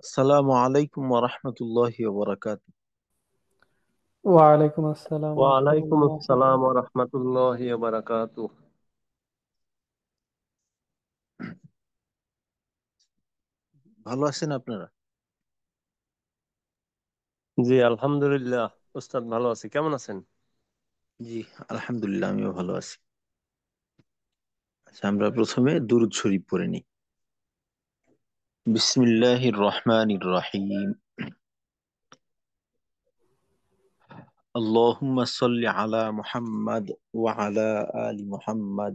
আসসালামু আলাইকুম ওয়া রাহমাতুল্লাহি ওয়া বারাকাতুহু। ওয়ালাইকুম আসসালাম ওয়ালাইকুম রহমতুল্লাহ। আসসালাম ওয়া রাহমাতুল্লাহি ওয়া বারাকাতুহু। ভালো আছেন আপনারা? জি আলহামদুলিল্লাহ। উস্তাদ ভালো আছি, কেমন আছেন? জি, আলহামদুলিল্লাহ, আমিও ভালো আছি। আচ্ছা, আমরা প্রথমে দুরূদ শরীফ পড়ে নিই। বিসমিল্লাহির রহমানির রহিম। আল্লাহুম্মা সাল্লি আলা মুহাম্মাদ ওয়া আলা আলি মুহাম্মাদ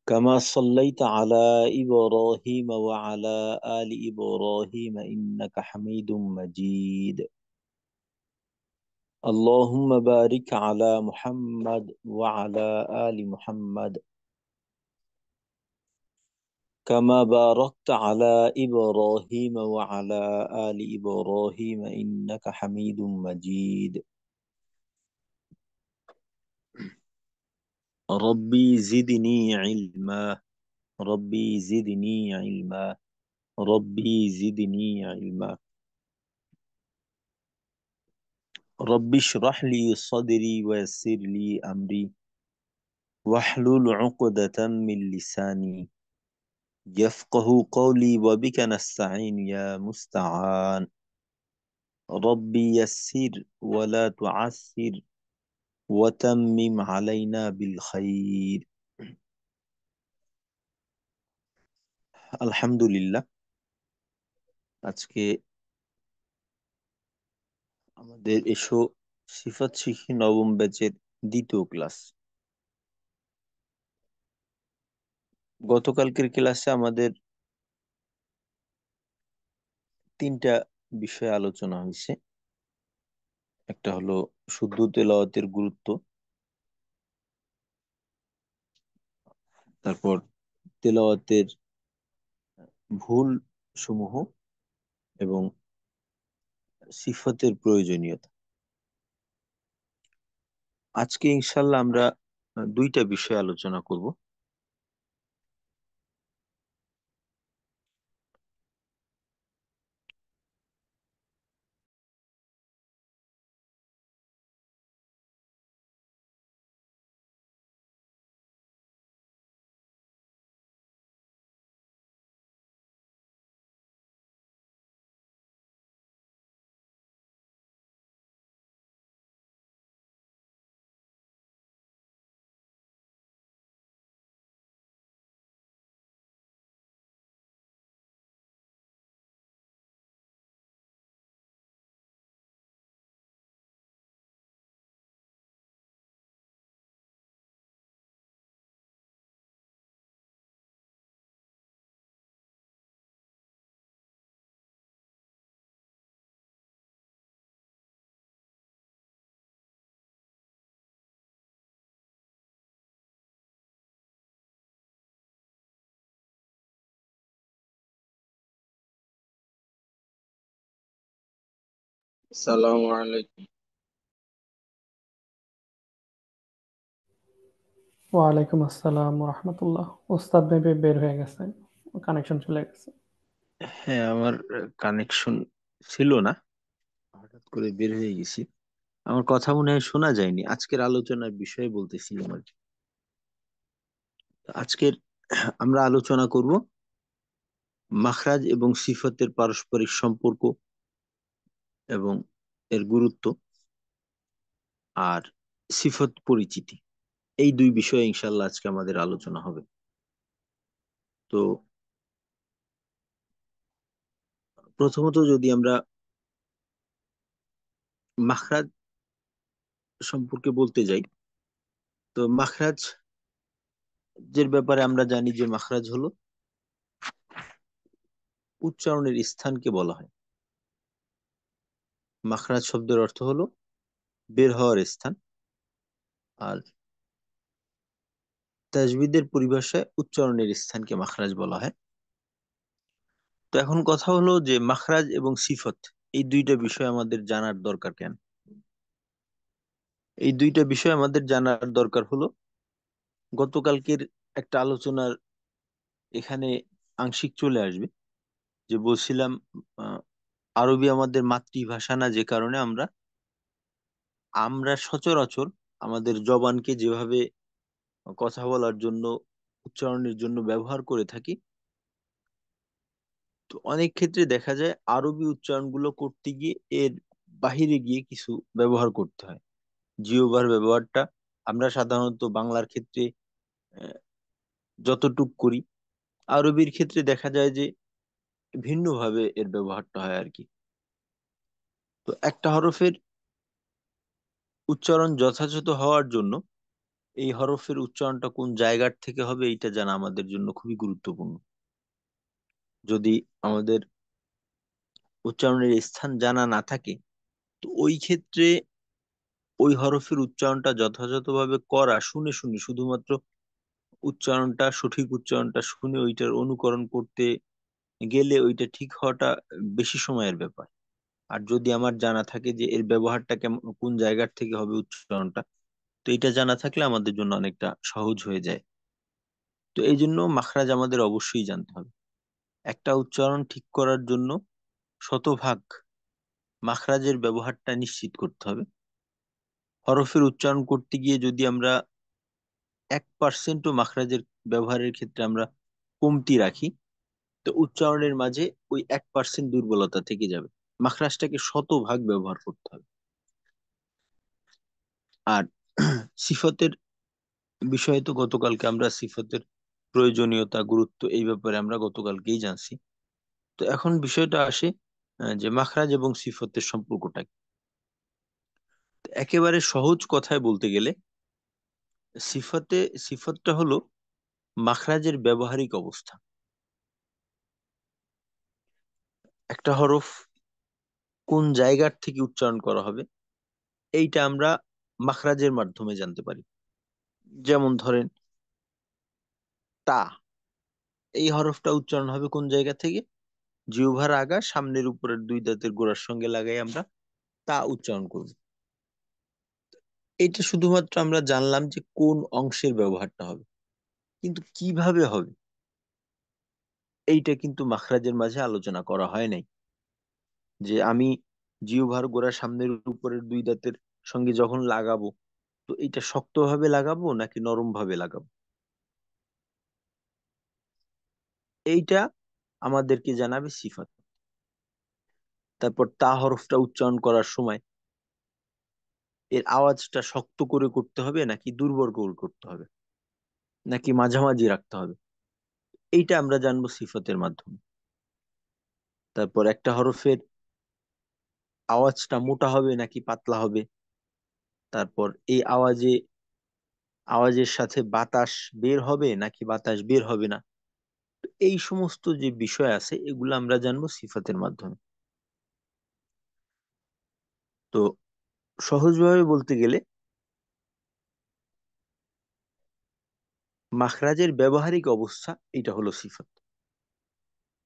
কামা সাল্লাইতা আলা ইব্রাহিম ওয়া আলা আলি ইব্রাহিম ইন্নাকা হামিদুম মাজিদ। اللهم بارك على محمد وعلى آل محمد كما باركت على إبراهيم وعلى آل إبراهيم إنك حميد مجيد. ربي زدني علما، ربي زدني علما، ربي زدني علما. ربي اشرح لي صدري ويسر لي أمري واحلل عقدة من لساني يفقه قولي وبك نستعين يا مستعان. ربي يسر ولا تعسر وتمم علينا بالخير. আলহামদুলিল্লাহ, আজকে আমাদের এসো সিফাত শিখি নবম ব্যাচের দ্বিতীয় ক্লাস। গতকালকের ক্লাসে আমাদের তিনটা বিষয় আলোচনা হয়েছে। একটা হলো শুদ্ধ তেলাওয়াতের গুরুত্ব, তারপর তেলাওয়াতের ভুল সমূহ, এবং সিফাতের প্রয়োজনীয়তা। আজকে ইনশাল্লাহ আমরা দুইটা বিষয় আলোচনা করব। আসসালামু আলাইকুম। ওয়ালাইকুম আসসালাম রহমতুল্লাহ। ওস্তাদ মেবি বের হয়ে গেছে, কানেকশন চলে গেছে। হ্যাঁ, আমার কানেকশন ছিল না, হঠাৎ করে বের হয়ে গেছি। আমার কথা মনে হয় শোনা যায়নি। আজকের আলোচনার বিষয়ে বলতেছিলাম আর কি। আজকের আমরা আলোচনা করব মাখরাজ এবং সিফাতের পারস্পরিক সম্পর্ক এবং এর গুরুত্ব, আর সিফত পরিচিতি। এই দুই বিষয়ে ইনশাল্লাহ আজকে আমাদের আলোচনা হবে। তো প্রথমত যদি আমরা মাখরাজ সম্পর্কে বলতে যাই, তো মাখরাজ যের ব্যাপারে আমরা জানি যে মাখরাজ হলো উচ্চারণের স্থানকে বলা হয়। মাখরাজ শব্দের অর্থ হলো বের হওয়ার স্থান, আর তাজবিদের পরিভাষায় উচ্চারণের স্থানকে মাখরাজ বলা হয়। তো এখন কথা হলো যে মাখরাজ এবং সিফত, এই দুইটা বিষয় আমাদের জানার দরকার কেন? এই দুইটা বিষয় আমাদের জানার দরকার হলো। গতকালকের একটা আলোচনার এখানে আংশিক চলে আসবে, যে বলছিলাম আহ, আরবি আমাদের মাতৃভাষা না, যে কারণে আমরা আমরা সচরাচর আমাদের জবানকে যেভাবে কথা বলার জন্য, উচ্চারণের জন্য ব্যবহার করে থাকি, তো অনেক ক্ষেত্রে দেখা যায় আরবি উচ্চারণগুলো করতে গিয়ে এর বাহিরে গিয়ে কিছু ব্যবহার করতে হয়। জিহ্বার ব্যবহারটা আমরা সাধারণত বাংলার ক্ষেত্রে আহ, যতটুক করি, আরবির ক্ষেত্রে দেখা যায় যে ভিন্নভাবে এর ব্যবহারটা হয় আর কি। তো একটা হরফের উচ্চারণ যথাযথ হওয়ার জন্য এই হরফের উচ্চারণটা কোন জায়গার থেকে হবে এটা জানা আমাদের জন্য খুবই গুরুত্বপূর্ণ। যদি আমাদের উচ্চারণের স্থান জানা না থাকে, তো ওই ক্ষেত্রে ওই হরফের উচ্চারণটা যথাযথভাবে করা, শুনে শুনে শুধুমাত্র উচ্চারণটা, সঠিক উচ্চারণটা শুনে ওইটার অনুকরণ করতে গেলে ওইটা ঠিক হওয়াটা বেশি সময়ের ব্যাপার। আর যদি আমার জানা থাকে যে এর ব্যবহারটা কেমন, কোন জায়গার থেকে হবে উচ্চারণটা, তো এটা জানা থাকলে আমাদের জন্য অনেকটা সহজ হয়ে যায়। তো এই জন্য মাখরাজ আমাদের অবশ্যই জানতে হবে। একটা উচ্চারণ ঠিক করার জন্য শতভাগ মাখরাজের ব্যবহারটা নিশ্চিত করতে হবে। হরফের উচ্চারণ করতে গিয়ে যদি আমরা 1%ও মাখরাজের ব্যবহারের ক্ষেত্রে আমরা কমতি রাখি, তো উচ্চারণের মাঝে ওই 1% দুর্বলতা থেকে যাবে। মাখরাজটাকে শতভাগ ব্যবহার করতে হবে। আর সিফতের বিষয়ে তো গতকালকে আমরা সিফতের প্রয়োজনীয়তা, গুরুত্ব এই ব্যাপারে আমরা গতকালকেই জানছি। তো এখন বিষয়টা আসে যে মাখরাজ এবং সিফতের সম্পর্কটা কি। তো একেবারে সহজ কথায় বলতে গেলে সিফতে সিফতটা হলো মাখরাজের ব্যবহারিক অবস্থা। একটা হরফ কোন জায়গার থেকে উচ্চারণ করা হবে এইটা আমরা মাখরাজের মাধ্যমে জানতে পারি। যেমন ধরেন তা, এই হরফটা উচ্চারণ হবে কোন জায়গা থেকে? জিহ্বার আগা সামনের উপরের দুই দাঁতের গোড়ার সঙ্গে লাগাই আমরা তা উচ্চারণ করব। এটা শুধুমাত্র আমরা জানলাম যে কোন অংশের ব্যবহারটা হবে, কিন্তু কিভাবে হবে এইটা কিন্তু মাখরাজের মাঝে আলোচনা করা হয় নাই। যে আমি জিহ্বার গোড়া সামনের উপরের দুই দাঁতের সঙ্গে যখন লাগাবো, তো এটা শক্তভাবে লাগাবো নাকি নরম ভাবে লাগাবো, এইটা আমাদেরকে জানাবে সিফাত। তারপর তা হরফটা উচ্চারণ করার সময় এর আওয়াজটা শক্ত করে করতে হবে নাকি দুর্বল করে করতে হবে, নাকি মাঝামাঝি রাখতে হবে, এইটা আমরা জানবো সিফাতের মাধ্যমে। তারপর একটা হরফের আওয়াজটা মোটা হবে নাকি পাতলা হবে, তারপর এই আওয়াজের সাথে বাতাস বের হবে নাকি বাতাস বের হবে না, তো এই সমস্ত যে বিষয় আছে এগুলো আমরা জানবো সিফাতের মাধ্যমে। তো সহজভাবে বলতে গেলে মাখরাজের ব্যবহারিক অবস্থা এটা হলো সিফাত।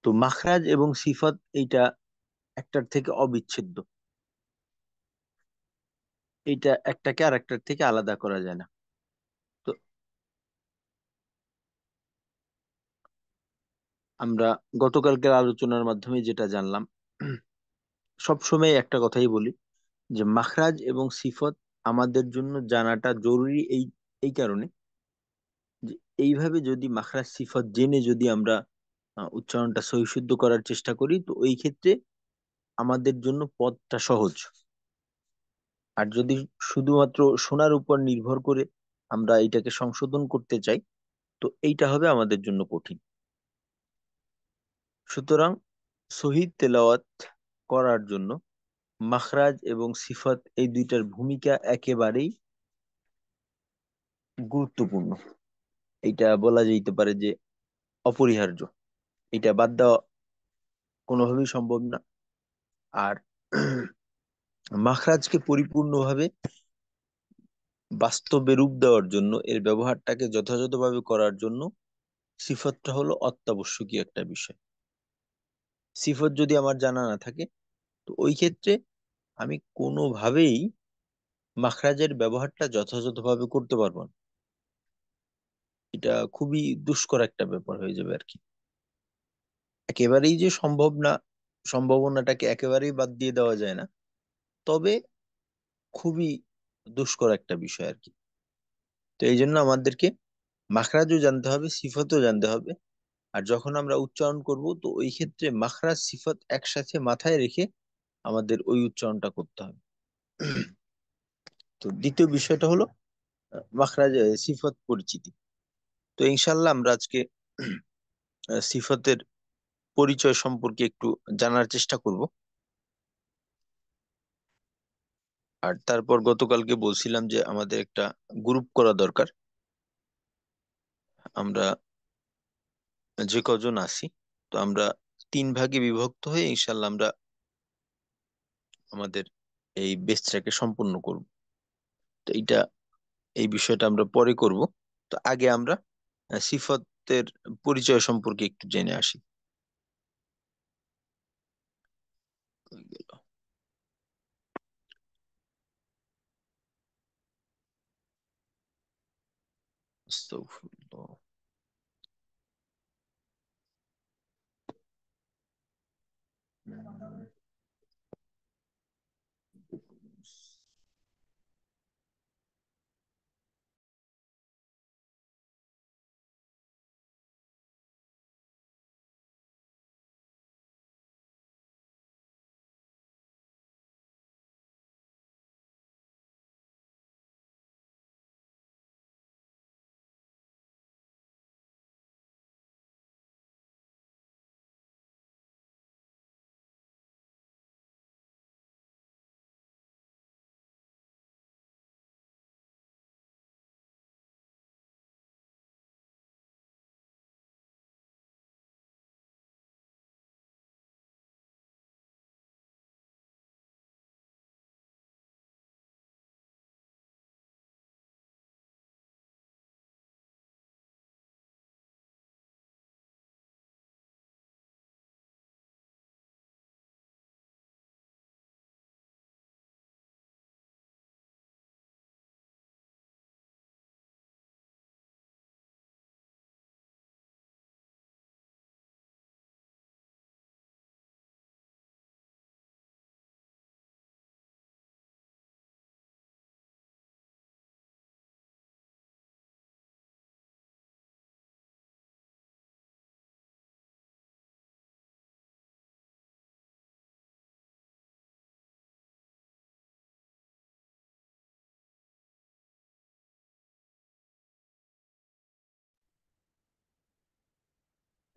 তো মাখরাজ এবং সিফাত এইটা একটার থেকে অবিচ্ছেদ্য, এইটা একটাকে আর একটার থেকে আলাদা করা যায় না। তো আমরা গতকালকের আলোচনার মাধ্যমে যেটা জানলাম, সবসময় একটা কথাই বলি যে মাখরাজ এবং সিফত আমাদের জন্য জানাটা জরুরি এই এই কারণে যে এইভাবে যদি মাখরাজ সিফত জেনে যদি আমরা উচ্চারণটা সহিশুদ্ধ করার চেষ্টা করি, তো ওই ক্ষেত্রে আমাদের জন্য পথটা সহজ। আর যদি শুধুমাত্র শোনার উপর নির্ভর করে আমরা এটাকে সংশোধন করতে চাই, তো এইটা হবে আমাদের জন্য কঠিন। সুতরাং সহিহ তেলাওয়াত করার জন্য মাখরাজ এবং সিফাত এই দুইটার ভূমিকা একেবারেই গুরুত্বপূর্ণ। এটা বলা যেতে পারে যে অপরিহার্য। এটা বাদ দেওয়া কোনোভাবেই সম্ভব না। আর মাখরাজকে পরিপূর্ণভাবে বাস্তবে রূপ দেওয়ার জন্য, এর ব্যবহারটাকে যথাযথভাবে করার জন্য সিফাতটা হলো অত্যাবশ্যকীয় একটা বিষয়। সিফত যদি আমার জানা না থাকে, তো ওই ক্ষেত্রে আমি কোনোভাবেই মাখরাজের ব্যবহারটা যথাযথভাবে করতে পারবো না। এটা খুবই দুষ্কর একটা ব্যাপার হয়ে যাবে আর কি। একেবারেই যে সম্ভব না, সম্ভাবনাটাকে একেবারেই বাদ দিয়ে দেওয়া যায় না, তবে খুবই দুষ্কর একটা বিষয় আর কি। তো এই জন্য আমাদেরকে মাখরাজও জানতে হবে, সিফাতও জানতে হবে। আর যখন আমরা উচ্চারণ করব, তো ওই ক্ষেত্রে মাখরাজ সিফাত একসাথে মাথায় রেখে আমাদের ওই উচ্চারণটা করতে হবে। তো দ্বিতীয় বিষয়টা হলো মাখরাজ সিফাত পরিচিতি। তো ইনশাল্লাহ আমরা আজকে সিফাতের পরিচয় সম্পর্কে একটু জানার চেষ্টা করব। আর তারপর গতকালকে বলছিলাম যে আমাদের একটা গ্রুপ করা দরকার। আমরা যে কজন আছি, তো আমরা তিন ভাগে বিভক্ত হয়ে ইনশাল্লাহ আমরা আমাদের এই বেচটাকে সম্পূর্ণ করব। তো এই বিষয়টা আমরা পরে করব। তো আগে আমরা সিফাতের পরিচয় সম্পর্কে একটু জেনে আসি। আস্তাগফিরুল্লাহ।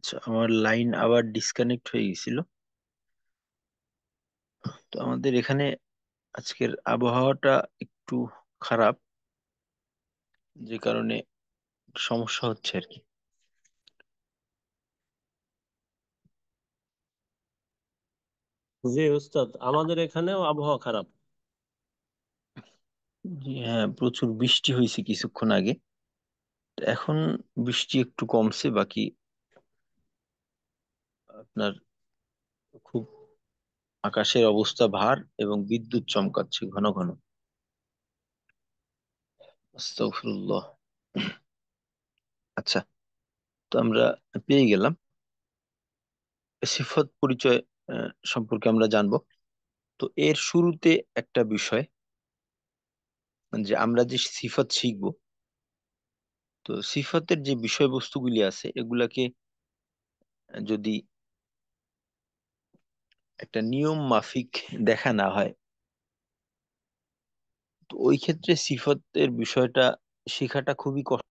আচ্ছা, আমার লাইন আবার ডিসকানেক্ট হয়ে গেছিল। তো আমাদের এখানে আজকের আবহাওয়াটা একটু খারাপ, যে কারণে সমস্যা হচ্ছে আর কি। জি উস্তাদ, আমাদের এখানেও আবহাওয়া খারাপ। জি হ্যাঁ, প্রচুর বৃষ্টি হয়েছে কিছুক্ষণ আগে। তো এখন বৃষ্টি একটু কমছে, বাকি আপনার খুব আকাশের অবস্থা ভার এবং বিদ্যুৎ চমকাচ্ছে ঘন ঘন। আস্তাগফিরুল্লাহ। আচ্ছা, তো আমরা পেয়ে গেলাম সিফত পরিচয় সম্পর্কে আমরা জানবো। তো এর শুরুতে একটা বিষয়, যে আমরা যে সিফত শিখবো, তো সিফতের যে বিষয়বস্তুগুলি আছে এগুলাকে যদি একটা নিয়ম মাফিক দেখা না হয়, তো ওই ক্ষেত্রে সিফতের বিষয়টা শেখাটা খুবই কষ্ট।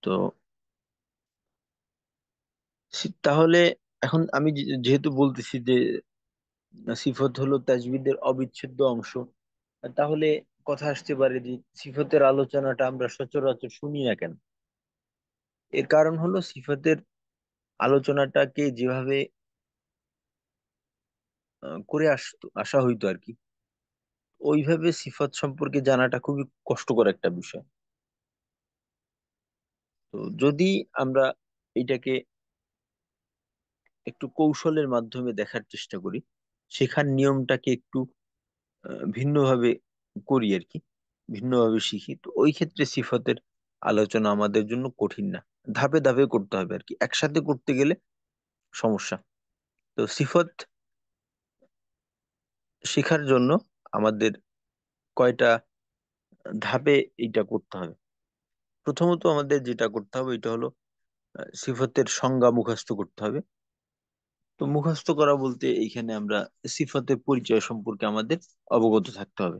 তো তাহলে এখন আমি যেহেতু বলতেছি যে সিফত হলো তাজবিদের অবিচ্ছেদ্য অংশ, তাহলে কথা আসতে পারে যে সিফতের আলোচনাটা আমরা সচরাচর শুনি না কেন। এর কারণ হলো সিফতের আলোচনাটাকে যেভাবে করে আসা হইতো আর কি, ওইভাবে সিফাত সম্পর্কে জানাটা খুবই কষ্টকর একটা বিষয়। তো যদি আমরা এটাকে একটু কৌশলের মাধ্যমে দেখার চেষ্টা করি, শেখার নিয়মটাকে একটু ভিন্নভাবে করি আর কি, ভিন্নভাবে শিখি, তো ওই ক্ষেত্রে সিফাতের আলোচনা আমাদের জন্য কঠিন না। ধাপে ধাপে করতে হবে আর কি, একসাথে করতে গেলে সমস্যা। তো সিফাত শেখার জন্য আমাদের কয়টা ধাপে এটা করতে হবে। প্রথমত আমাদের যেটা করতে হবে এটা হলো সিফাতের সংজ্ঞা মুখস্থ করতে হবে। তো মুখস্থ করা বলতে এইখানে আমরা সিফাতের পরিচয় সম্পর্কে আমাদের অবগত থাকতে হবে।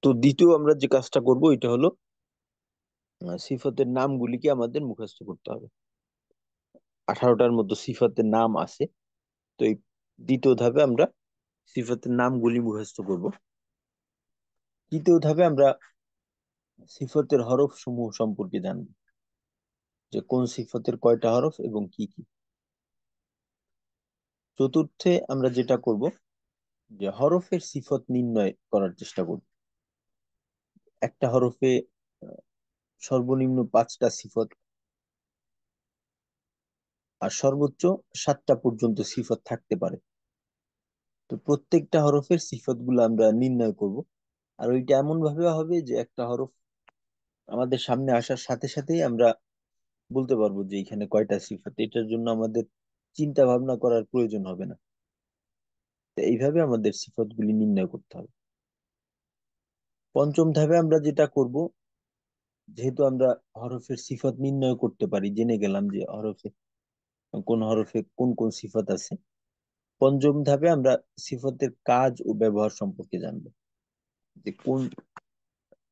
তো দ্বিতীয় আমরা যে কাজটা করব এটা হলো সিফাতের নামগুলিকে আমাদের মুখস্থ করতে হবে। 18টার মতো সিফাতের নাম আছে। তো এই দ্বিতীয় ধাপে আমরা সিফাতের নামগুলি মুখস্থ করব। তৃতীয় ধাপে আমরা সিফাতের হরফ সমূহ সম্পর্কে জানব, যে কোন সিফাতের কয়টা হরফ এবং কি কি। চতুর্থে আমরা যেটা করব যে হরফের সিফত নির্ণয় করার চেষ্টা করব। একটা হরফে আহ, সর্বনিম্ন 5টা সিফত আর সর্বোচ্চ 7টা পর্যন্ত সিফত থাকতে পারে। তো প্রত্যেকটা হরফের সিফত গুলো আমরা নির্ণয় করব। আর ওইটা এমন ভাবে হবে যে একটা হরফ আমাদের সামনে আসার সাথে সাথেই আমরা বলতে পারবো যে এখানে কয়টা সিফাত। এটার জন্য আমাদের চিন্তা ভাবনা করার প্রয়োজন হবে না। তো এইভাবে আমাদের সিফাত গুলি নির্ণয় করতে হবে। পঞ্চম ধাপে আমরা যেটা করব, যেহেতু আমরা হরফের সিফাত নির্ণয় করতে পারি, জেনে গেলাম যে কোন হরফে কোন কোন সিফাত আছে, পঞ্চম ধাপে আমরা সিফাতের কাজ ও ব্যবহার সম্পর্কে জানবো, যে কোন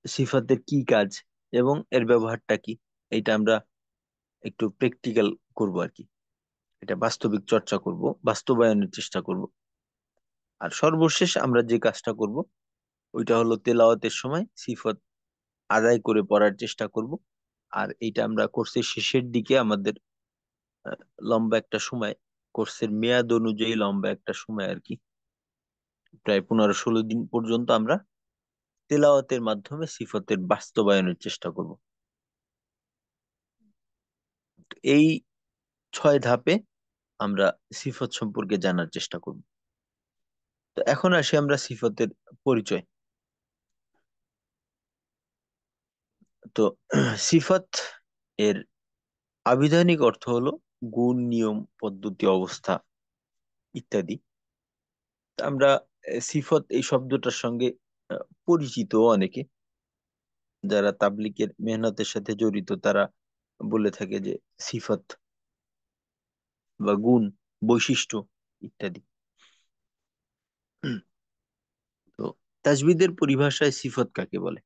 সিফাতের কি কাজ এবং এর ব্যবহারটা কি। এটা আমরা একটু প্র্যাকটিক্যাল করব আর কি, এটা বাস্তবিক চর্চা করব, বাস্তবায়নের চেষ্টা করব। আর সর্বশেষ আমরা যে কাজটা করব ওইটা হলো তেলাওয়াতের সময় সিফত আদায় করে পড়ার চেষ্টা করব। আর এইটা আমরা কোর্সের শেষের দিকে আমাদের আহ, লম্বা একটা সময়, কোর্সের মেয়াদ অনুযায়ী লম্বা একটা সময় আর কি, প্রায় 15-16 দিন পর্যন্ত আমরা তেলাওয়াতের মাধ্যমে সিফতের বাস্তবায়নের চেষ্টা করব। এই 6 ধাপে আমরা সিফত সম্পর্কে জানার চেষ্টা করব। তো এখন আসি আমরা সিফতের পরিচয়। তো সিফত এর আবিধানিক অর্থ হলো গুণ, নিয়ম, পদ্ধতি, অবস্থা ইত্যাদি। তা আমরা সিফত এই শব্দটার সঙ্গে পরিচিত অনেকে, যারা তাবলিগের মেহনতের সাথে জড়িত তারা বলে থাকে যে সিফত বা গুণ, বৈশিষ্ট্য ইত্যাদি। তো তাজবিদের পরিভাষায় সিফত কাকে বলে?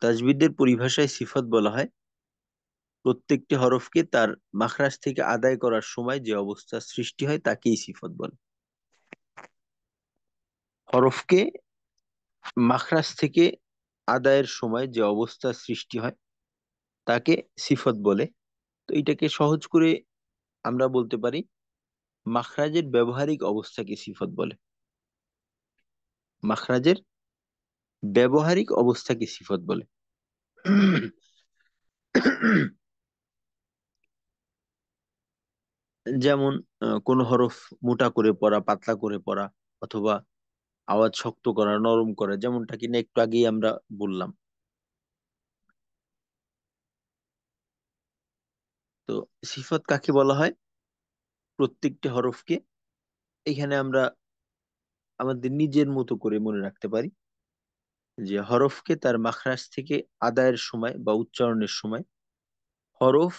তাজবিদের পরিভাষায় সিফত বলা হয় প্রত্যেকটি হরফকে তার মাখরাজ থেকে আদায় করার সময় যে অবস্থা সৃষ্টি হয় তাকেই সিফত বলে। হরফকে মাখরাজ থেকে আদায়ের সময় যে অবস্থা সৃষ্টি হয় তাকে সিফত বলে। তো এটাকে সহজ করে আমরা বলতে পারি মাখরাজের ব্যবহারিক অবস্থাকে সিফত বলে। মাখরাজের ব্যবহারিক অবস্থাকে সিফত বলে। যেমন কোন হরফ মোটা করে পড়া, পাতলা করে পড়া, অথবা আওয়াজ শক্ত করা, নরম করা, যেমনটা কিনা একটু আগেই আমরা বললাম। তো সিফত কাকে বলা হয়? প্রত্যেকটি হরফকে এখানে আমরা আমাদের নিজের মতো করে মনে রাখতে পারি যে হরফকে তার মাখরাজ থেকে আদায়ের সময় বা উচ্চারণের সময়, হরফ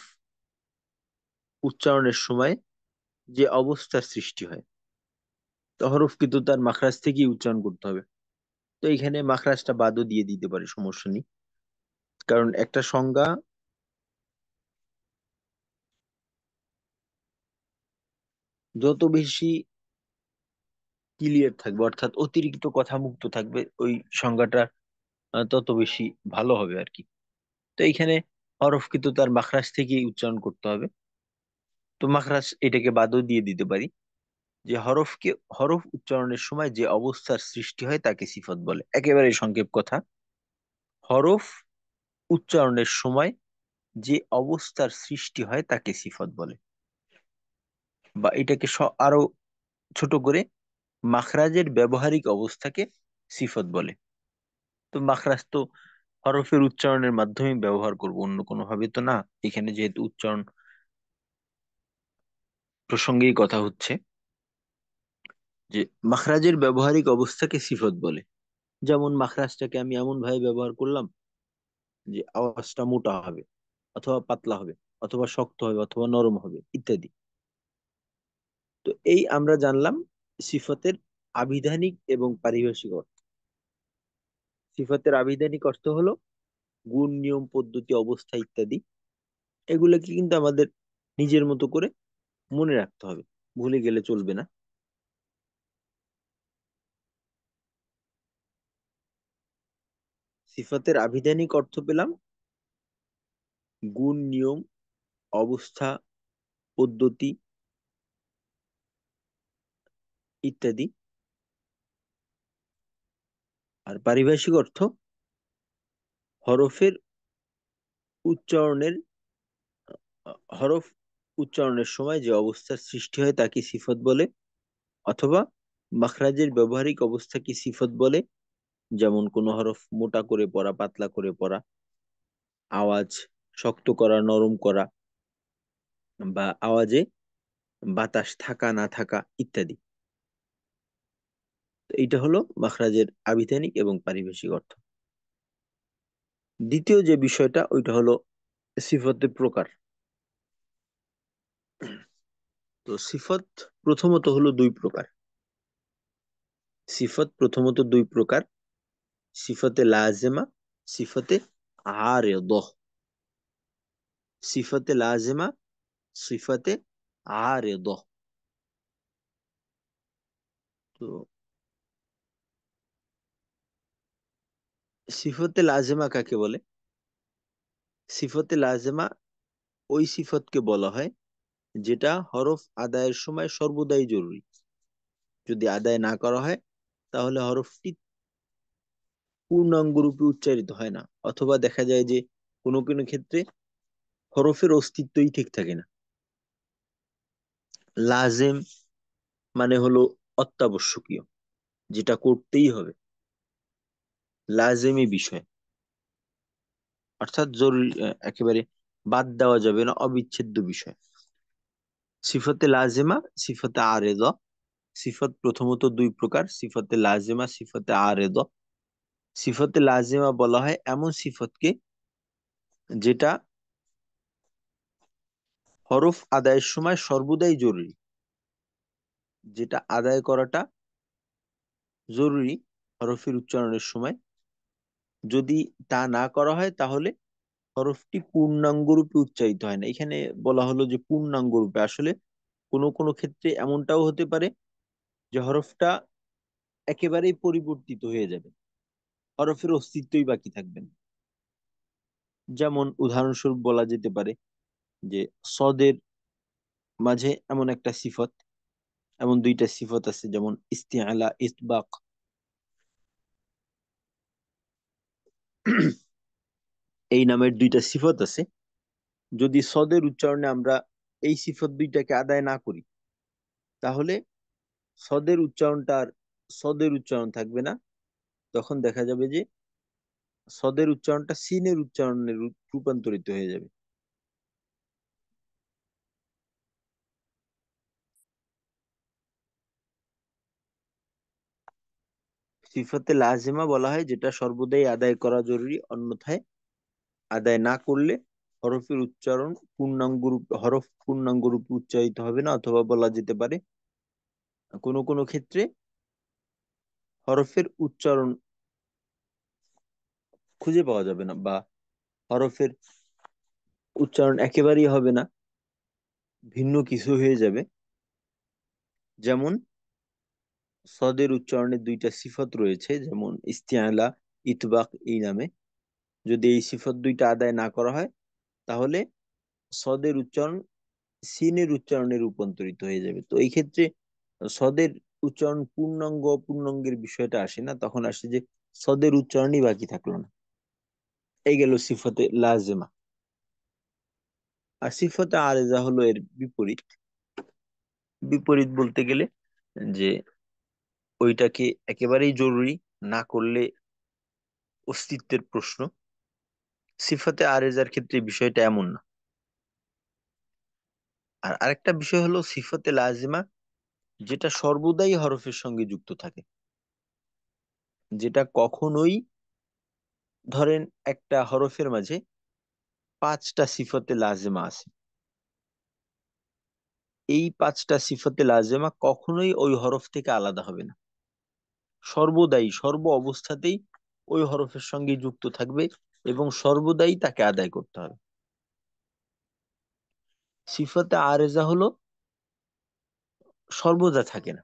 উচ্চারণের সময় যে অবস্থার সৃষ্টি হয়, তো হরফ কিন্তু তার মাখরাজ থেকেই উচ্চারণ করতে হবে। তো এখানে মাখরাজটা বাদও দিয়ে দিতে পারে, সমস্যা নেই। কারণ একটা সংজ্ঞা যত বেশি ক্লিয়ার থাকবে, অর্থাৎ অতিরিক্ত কথা মুক্ত থাকবে, ওই সংজ্ঞাটা তত বেশি ভালো হবে আর কি। তো এইখানে হরফ কিন্তু তার মাখরাজ থেকেই উচ্চারণ করতে হবে। তো মাখরাজ এটাকে বাদও দিয়ে দিতে পারি। যে হরফ উচ্চারণের সময় যে অবস্থার সৃষ্টি হয় তাকে সিফত বলে। একেবারে সংক্ষেপ কথা, হরফ উচ্চারণের সময় যে অবস্থার সৃষ্টি হয় তাকে সিফত বলে। বা এটাকে আরো ছোট করে, মাখরাজের ব্যবহারিক অবস্থাকে সিফত বলে। তো মাখরাজ তো হরফের উচ্চারণের মাধ্যমে ব্যবহার করব, অন্য কোনো ভাবে তো না। এখানে যেহেতু উচ্চারণ প্রসঙ্গেই কথা হচ্ছে, যে মাখরাজের ব্যবহারিক অবস্থাকে সিফত বলে। যেমন মাখরাজটাকে আমি এমন ভাবে ব্যবহার করলাম যে আওয়াজটা মোটা হবে, অথবা পাতলা হবে, অথবা শক্ত হবে, অথবা নরম হবে, ইত্যাদি। তো এই আমরা জানলাম সিফতের আবিধানিক এবং পারিভাষিক অর্থ। সিফতের আবিধানিক অর্থ হলো গুণ, নিয়ম, পদ্ধতি, অবস্থা ইত্যাদি। এগুলোকে কিন্তু আমাদের নিজের মতো করে মনে রাখতে হবে, ভুলে গেলে চলবে না। সিফতের আবিধানিক অর্থ পেলাম গুণ, নিয়ম, অবস্থা, পদ্ধতি ইত্যাদি। আর পারিভাষিক অর্থ হরফের উচ্চারণের হরফ উচ্চারণের সময় যে অবস্থার সৃষ্টি হয় তাকে সিফত বলে, অথবা মাখরাজের ব্যবহারিক অবস্থাকে সিফত বলে। যেমন কোন হরফ মোটা করে পড়া, পাতলা করে পড়া, আওয়াজ শক্ত করা, নরম করা, বা আওয়াজে বাতাস থাকা না থাকা ইত্যাদি। তো এইটা হলো মাখরাজের আবিধানিক এবং পারিভাষিক অর্থ। দ্বিতীয় যে বিষয়টা, ওইটা হলো সিফতের প্রকার। তো সিফত প্রথমত হলো দুই প্রকার। সিফত প্রথমত দুই প্রকার: সিফতে লাজেমা, সিফতে আরেদহ। সিফতে লাজেমা, সিফতে আরেদহ। তো সিফতে লাজেমা কাকে বলে? সিফতে লাজেমা ওই সিফতকে বলা হয় যেটা হরফ আদায়ের সময় সর্বদাই জরুরি। যদি আদায় না করা হয় তাহলে হরফটি পূর্ণাঙ্গ রূপে উচ্চারিত হয় না, অথবা দেখা যায় যে কোনো কোনো ক্ষেত্রে হরফের অস্তিত্বই ঠিক থাকে না। লাজেম মানে হলো অত্যাবশ্যকীয়, যেটা করতেই হবে, লাজেমি বিষয়, অর্থাৎ জরুরি, একেবারে বাদ দেওয়া যাবে না, অবিচ্ছেদ্য বিষয়। সিফতে লাজেমা, সিফতে আরেদা। সিফত প্রথমত দুই প্রকার: সিফতে লাজেমা, সিফতে আরেদা। সিফতে লাজেমা বলা হয় এমন সিফতকে যেটা হরফ আদায়ের সময় সর্বদাই জরুরি, যেটা আদায় করাটা জরুরি হরফের উচ্চারণের সময়। যদি তা না করা হয় তাহলে হরফটি পূর্ণাঙ্গ রূপে উচ্চারিত হয় না। এখানে বলা হলো যে পূর্ণাঙ্গ রূপে, আসলে কোনো কোনো ক্ষেত্রে এমনটাও হতে পারে যে হরফটা একেবারেই পরিবর্তিত হয়ে যাবে, হরফের অস্তিত্বই বাকি থাকবে না। যেমন উদাহরণস্বরূপ বলা যেতে পারে যে সদের মাঝে এমন একটা সিফত, এমন দুইটা সিফত আছে, যেমন ইস্তিআলা, ইতবাক। এই নামের দুইটা সিফত আছে। যদি সদের উচ্চারণে আমরা এই সিফত দুইটাকে আদায় না করি তাহলে সদের উচ্চারণটা আর সদের উচ্চারণ থাকবে না। তখন দেখা যাবে যে সদের উচ্চারণটা সিনের উচ্চারণে রূপান্তরিত হয়ে যাবে। সিফতে লাজিমা বলা হয় যেটা সর্বদাই আদায় করা জরুরি, অন্যথায় আদায় না করলে হরফের উচ্চারণ হরফ পূর্ণাঙ্গ রূপে উচ্চারিত হবে না, অথবা বলা যেতে পারে কোনো কোনো ক্ষেত্রে হরফের উচ্চারণ খুঁজে পাওয়া যাবে না, বা হরফের উচ্চারণ একেবারেই হবে না, ভিন্ন কিছু হয়ে যাবে। যেমন সদের উচ্চারণের দুইটা সিফত রয়েছে, যেমন ইস্তিআলা, ইতবাক এই নামে। যদি এই সিফত দুইটা আদায় না করা হয় তাহলে সদের উচ্চারণ সিনের উচ্চারণে রূপান্তরিত হয়ে যাবে। তো এই ক্ষেত্রে সদের উচ্চারণ পূর্ণাঙ্গ অপূর্ণাঙ্গের বিষয়টা আসে না, তখন আসে যে সদের উচ্চারণই বাকি থাকলো না। এই গেল সিফতে লাজেমা। আর সিফতে আরেজা হলো এর বিপরীত। বিপরীত বলতে গেলে যে ওইটাকে একেবারেই জরুরি না করলে অস্তিত্বের প্রশ্ন। সিফাতে আরেজার ক্ষেত্রে বিষয়টা এমন না। আর আরেকটা বিষয় হলো সিফাতে লাজিমা, যেটা সর্বদাই হরফের সঙ্গে যুক্ত থাকে, যেটা কখনোই, ধরেন একটা হরফের মাঝে 5টা সিফাতে লাজিমা আছে, এই 5টা সিফাতে লাজিমা কখনোই ওই হরফ থেকে আলাদা হবে না, সর্বদাই সর্ব অবস্থাতেই ওই হরফের সঙ্গে যুক্ত থাকবে এবং সর্বদাই তাকে আদায় করতে হবে। সিফাতে আরেজা হলো সর্বদা থাকে না,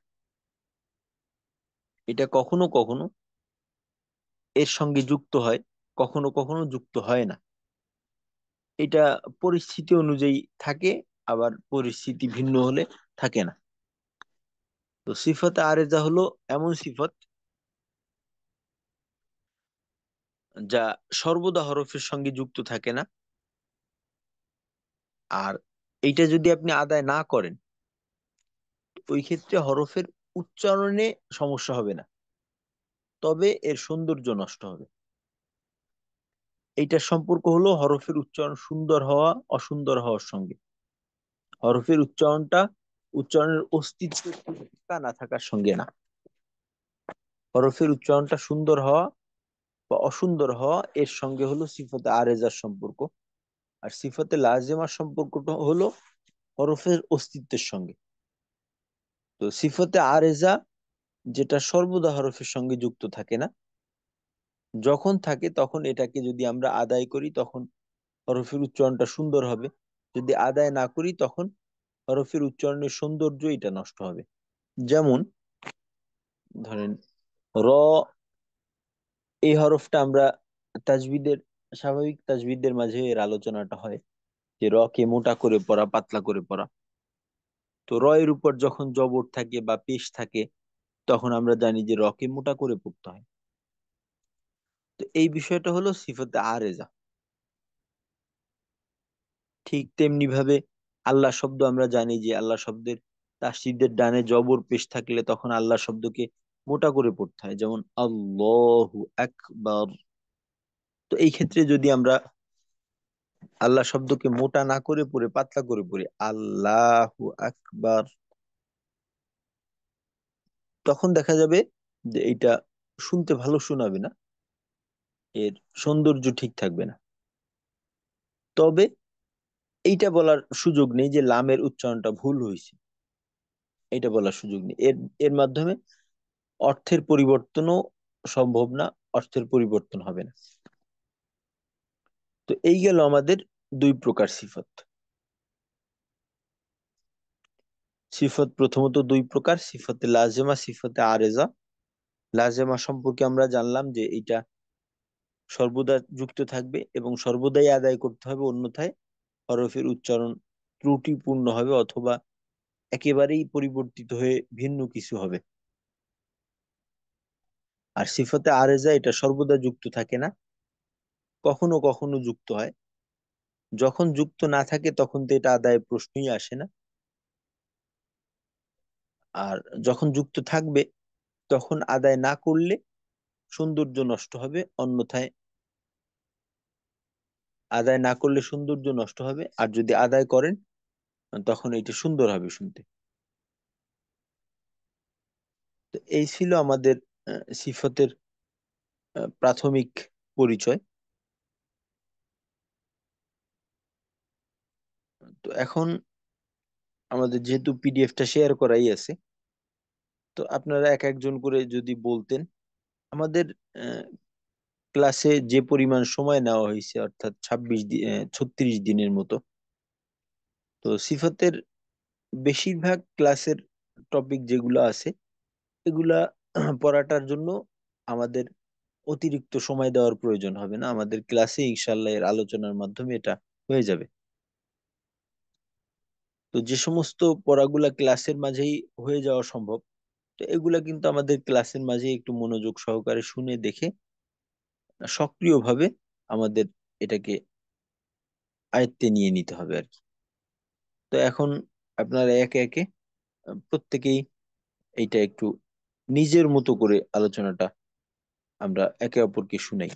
এটা কখনো কখনো এর সঙ্গে যুক্ত হয়, কখনো কখনো যুক্ত হয় না। এটা পরিস্থিতি অনুযায়ী থাকে, আবার পরিস্থিতি ভিন্ন হলে থাকে না। তো সিফাতে আরেজা হলো এমন সিফত যা সর্বদা হরফের সঙ্গে যুক্ত থাকে না। আর এইটা যদি আপনি আদায় না করেন, ওই ক্ষেত্রে হরফের উচ্চারণে সমস্যা হবে না, তবে এর সৌন্দর্য নষ্ট হবে। এইটার সম্পর্ক হলো হরফের উচ্চারণ সুন্দর হওয়া অসুন্দর হওয়ার সঙ্গে। হরফের উচ্চারণের অস্তিত্ব থাকা না থাকার সঙ্গে না। হরফের উচ্চারণটা সুন্দর হওয়া বা অসুন্দর হওয়া এর সঙ্গে হলো সিফতে আরেজার সম্পর্ক। আর সিফতে লাজেমার সম্পর্কটা হলো হরফের অস্তিত্বের সঙ্গে। তো সিফতে আরেজা যেটা সর্বদা হরফের সঙ্গে যুক্ত থাকে না, যখন থাকে তখন এটাকে যদি আমরা আদায় করি তখন হরফের উচ্চারণটা সুন্দর হবে, যদি আদায় না করি তখন হরফের উচ্চারণের সৌন্দর্য এটা নষ্ট হবে। যেমন ধরেন র, এই হরফটা আমরা তাজবিদের, স্বাভাবিক তাজবিদের মাঝে এর আলোচনাটা হয় যে র কে মোটা করে পড়া পাতলা করে পড়া। তো র এর উপর যখন জবর থাকে বা পেশ থাকে তখন আমরা জানি যে র কে মোটা করে পড়তে হয়। তো এই বিষয়টা হলো সিফতে আরেজা। ঠিক তেমনি ভাবে আল্লাহ শব্দ আমরা জানি যে আল্লাহ শব্দের তাসদীদের ডানে জবর পেশ থাকলে তখন আল্লাহ শব্দকে মোটা করে পড়তে হয়, যেমন আল্লাহু আকবার। তো এই ক্ষেত্রে যদি আমরা আল্লাহ শব্দকে মোটা না করে পড়ে পাতলা করে পড়ি আল্লাহু আকবার, তখন দেখা যাবে যে এটা শুনতে ভালো শোনাবে না, এর সৌন্দর্য ঠিক থাকবে না। তবে এইটা বলার সুযোগ নেই যে লামের উচ্চারণটা ভুল হয়েছে, এটা বলার সুযোগ নেই। এর এর মাধ্যমে অর্থের পরিবর্তনও সম্ভব না, অর্থের পরিবর্তন হবে না। তো এই গেল আমাদের দুই প্রকার সিফত। সিফত প্রথমত দুই প্রকার, সিফতে লাজেমা, সিফতে আরেজা। লাজেমা সম্পর্কে আমরা জানলাম যে এটা সর্বদা যুক্ত থাকবে এবং সর্বদাই আদায় করতে হবে, অন্যথায় হরফের উচ্চারণ ত্রুটিপূর্ণ হবে অথবা একেবারেই পরিবর্তিত হয়ে ভিন্ন কিছু হবে। আর সিফতে আরেজা এটা সর্বদা যুক্ত থাকে না, কখনো কখনো যুক্ত হয়। যখন যুক্ত না থাকে তখন তো এটা আদায়ের প্রশ্নই আসে না। আর যখন যুক্ত থাকবে তখন আদায় না করলে সৌন্দর্য নষ্ট হবে, অন্যথায় আদায় না করলে সৌন্দর্য নষ্ট হবে, আর যদি আদায় করেন তখন এটা সুন্দর হবে শুনতে। তো এই ছিল আমাদের সিফতের প্রাথমিক পরিচয়। তো এখন আমাদের যেহেতু পিডিএফটা শেয়ার করাই আছে, তো আপনারা এক একজন করে যদি বলতেন আমাদের ক্লাসে যে পরিমাণ সময় নেওয়া হয়েছে, অর্থাৎ 36 দিনের মতো। তো সিফাতের বেশিরভাগ ক্লাসের টপিক যেগুলো আছে এগুলা পড়াটার জন্য আমাদের অতিরিক্ত সময় দেওয়ার প্রয়োজন হবে না, আমাদের ক্লাসে ইনশাল্লাহ এর আলোচনার মাধ্যমে এটা হয়ে যাবে। তো তো যে সমস্ত পড়াগুলা ক্লাসের মাঝেই হয়ে যাওয়া সম্ভব, তো এগুলা কিন্তু আমাদের ক্লাসের মাঝে একটু মনোযোগ সহকারে শুনে দেখে সক্রিয়ভাবে আমাদের এটাকে আয়ত্তে নিয়ে নিতে হবে আর কি। তো এখন আপনারা একে একে প্রত্যেকেই এইটা একটু নিজের মতো করে আলোচনাটা আমরা একে অপরকে শুনাই।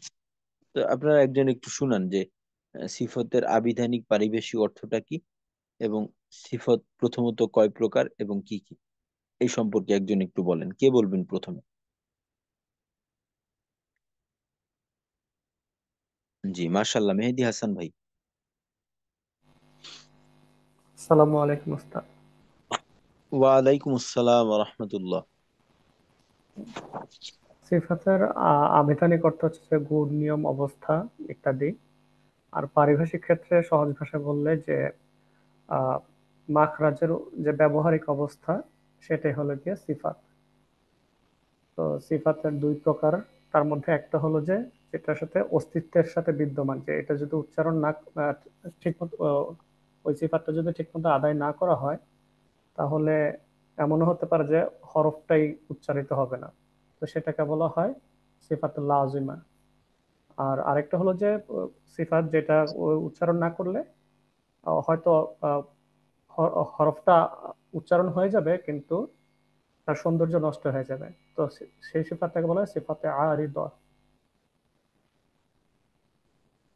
তো আপনারা একজন একটু শুনান যে সিফতের আবিধানিক পারিভাষিক অর্থটা কি, এবং সিফত প্রথমত কয় প্রকার এবং কি কি, এই সম্পর্কে একজন একটু বলেন। কে বলবেন প্রথমে? জি, মার্শাল্লাহ, মেহেদী হাসান ভাই। আসসালামু আলাইকুম ওস্তাদ। ওয়ালাইকুম আসসালাম ওয়া রাহমাতুল্লাহ। সিফাতের আবিধানিক অর্থ হচ্ছে যে গুণ, নিয়ম, অবস্থা ইত্যাদি। আর পারিভাষিক ক্ষেত্রে সহজ ভাষায় বললে যে আহ, মাখরাজের যে ব্যবহারিক অবস্থা, সেটাই হলো গিয়ে সিফাত। তো সিফাতের দুই প্রকার। তার মধ্যে একটা হলো যে যেটার সাথে অস্তিত্বের সাথে বিদ্যমান, যে এটা যদি উচ্চারণ না ঠিক মতো, ওই সিফাতটা যদি ঠিক মতো আদায় না করা হয়, তাহলে এমনও হতে পারে যে হরফটাই উচ্চারিত হবে না। তো সেটাকে বলা হয় সিফাতুল লাজিমা। আর আরেকটা হলো যে সিফাত যেটা উচ্চারণ না করলে হয়তো আহ, হরফটা উচ্চারণ হয়ে যাবে, কিন্তু তার সৌন্দর্য নষ্ট হয়ে যাবে। তো সেই সিফাতটাকে বলা হয় সিফাতে আরিদ।